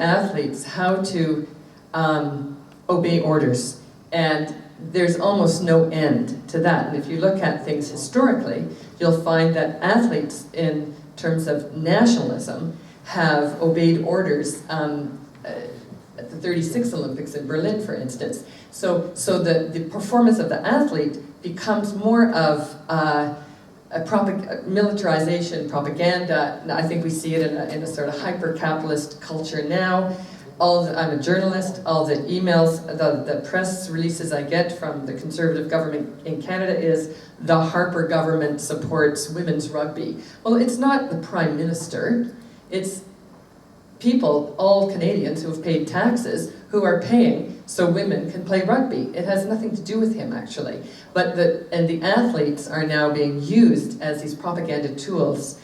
athletes how to obey orders, and there's almost no end to that. And if you look at things historically, you'll find that athletes, in terms of nationalism, have obeyed orders at the 36 Olympics in Berlin, for instance. So the performance of the athlete becomes more of militarization, propaganda. I think we see it in a sort of hyper-capitalist culture now. I'm a journalist, all the emails, the press releases I get from the Conservative government in Canada is, the Harper government supports women's rugby. Well, it's not the Prime Minister, it's people, all Canadians who have paid taxes, who are paying so women can play rugby. It has nothing to do with him, actually. But the athletes are now being used as these propaganda tools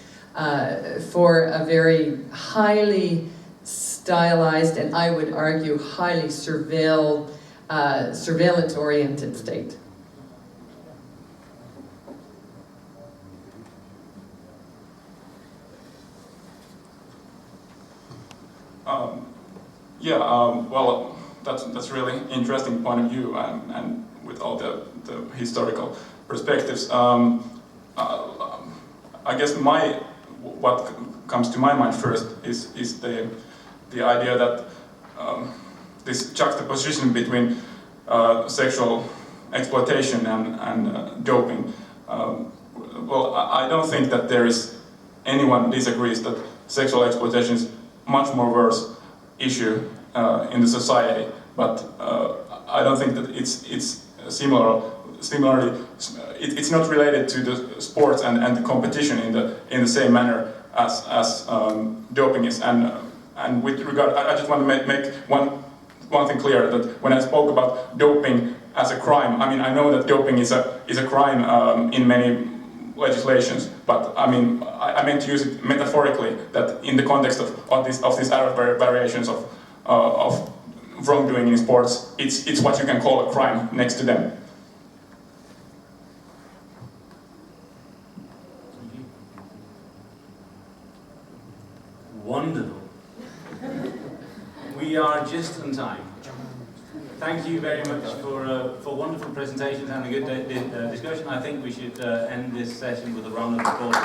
for a very highly stylized, and I would argue highly surveillance-oriented state. Well, that's really interesting point of view, and with all the historical perspectives. I guess what comes to my mind first is the idea that this juxtaposition between sexual exploitation and doping. Well, I don't think that there is anyone disagrees that sexual exploitation is much more worse issue in the society, but I don't think that it's similarly it's not related to the sports and the competition in the same manner as doping is. And with regard, I just want to make one thing clear, that when I spoke about doping as a crime, I mean, I know that doping is a crime in many legislations, but I mean, I meant to use it metaphorically, that in the context of these Arab variations of wrongdoing in sports, it's what you can call a crime next to them. Wonderful. We are just on time. Thank you very much for wonderful presentations and a good discussion. I think we should end this session with a round of applause.